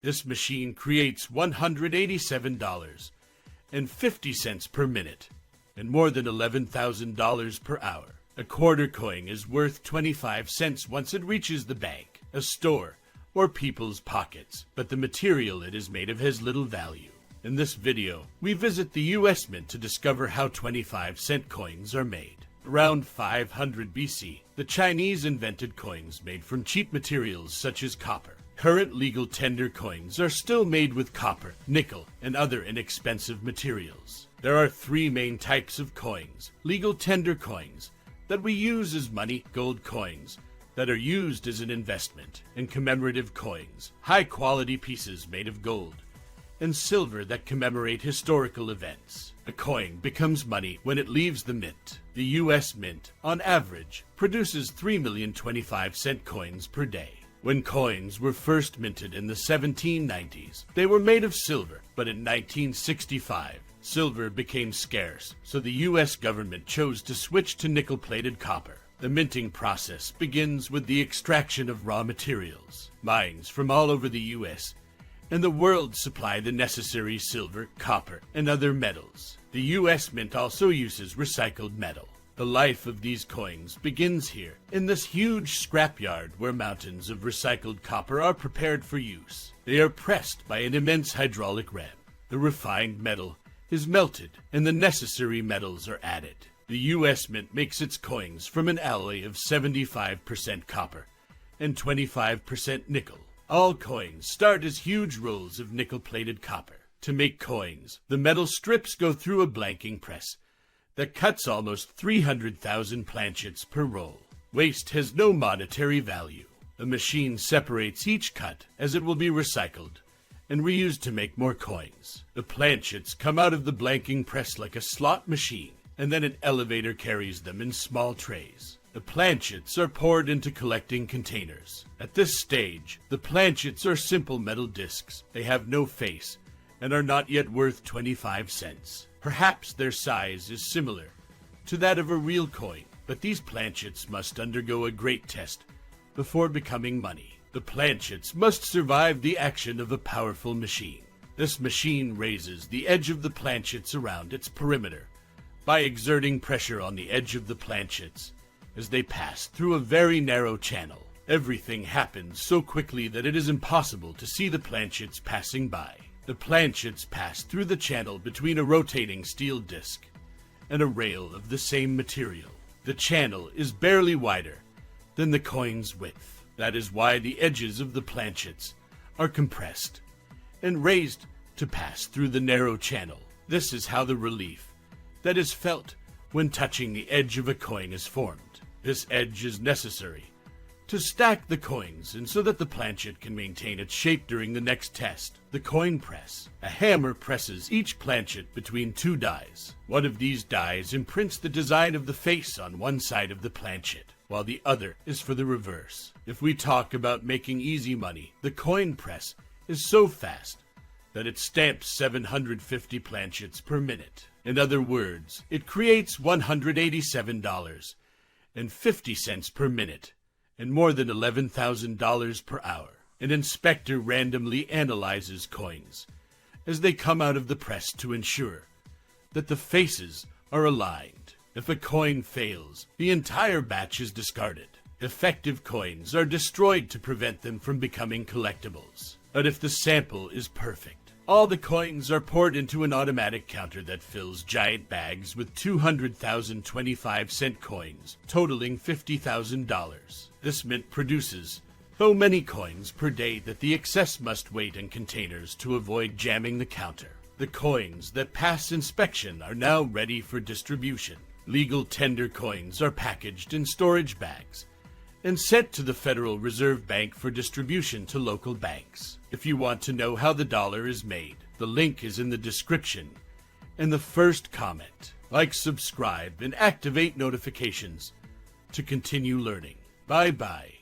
This machine creates $187.50 per minute and more than $11,000 per hour. A quarter coin is worth 25 cents once it reaches the bank, a store, or people's pockets, but the material it is made of has little value. In this video, we visit the U.S. Mint to discover how 25-cent coins are made. Around 500 BC, the Chinese invented coins made from cheap materials such as copper. Current legal tender coins are still made with copper, nickel, and other inexpensive materials. There are three main types of coins: legal tender coins that we use as money, gold coins that are used as an investment, and commemorative coins, high-quality pieces made of gold and silver that commemorate historical events. A coin becomes money when it leaves the mint. The U.S. Mint, on average, produces 3 million 25-cent coins per day. When coins were first minted in the 1790s, they were made of silver, but in 1965, silver became scarce, so the U.S. government chose to switch to nickel-plated copper. The minting process begins with the extraction of raw materials. Mines from all over the U.S. and the world supply the necessary silver, copper, and other metals. The U.S. Mint also uses recycled metal. The life of these coins begins here, in this huge scrapyard where mountains of recycled copper are prepared for use. They are pressed by an immense hydraulic ram. The refined metal is melted, and the necessary metals are added. The U.S. Mint makes its coins from an alloy of 75% copper and 25% nickel. All coins start as huge rolls of nickel-plated copper. To make coins, the metal strips go through a blanking press that cuts almost 300,000 planchets per roll. Waste has no monetary value. The machine separates each cut as it will be recycled and reused to make more coins. The planchets come out of the blanking press like a slot machine, and then an elevator carries them in small trays. The planchets are poured into collecting containers. At this stage, the planchets are simple metal discs. They have no face and are not yet worth 25 cents. Perhaps their size is similar to that of a real coin, but these planchets must undergo a great test before becoming money. The planchets must survive the action of a powerful machine. This machine raises the edge of the planchets around its perimeter by exerting pressure on the edge of the planchets as they pass through a very narrow channel. Everything happens so quickly that it is impossible to see the planchets passing by. The planchets pass through the channel between a rotating steel disc and a rail of the same material. The channel is barely wider than the coin's width. That is why the edges of the planchets are compressed and raised to pass through the narrow channel. This is how the relief that is felt when touching the edge of a coin is formed. This edge is necessary to stack the coins and so that the planchet can maintain its shape during the next test. The coin press. A hammer presses each planchet between two dies. One of these dies imprints the design of the face on one side of the planchet, while the other is for the reverse. If we talk about making easy money, the coin press is so fast that it stamps 750 planchets per minute. In other words, it creates $187.50 per minute and more than $11,000 per hour. An inspector randomly analyzes coins as they come out of the press to ensure that the faces are aligned. If a coin fails, the entire batch is discarded. Effective coins are destroyed to prevent them from becoming collectibles. But if the sample is perfect, all the coins are poured into an automatic counter that fills giant bags with 200,000 25-cent coins, totaling $50,000. This mint produces so many coins per day that the excess must wait in containers to avoid jamming the counter. The coins that pass inspection are now ready for distribution. Legal tender coins are packaged in storage bags and sent to the Federal Reserve Bank for distribution to local banks. If you want to know how the dollar is made, the link is in the description and the first comment. Like, subscribe, and activate notifications to continue learning. Bye-bye.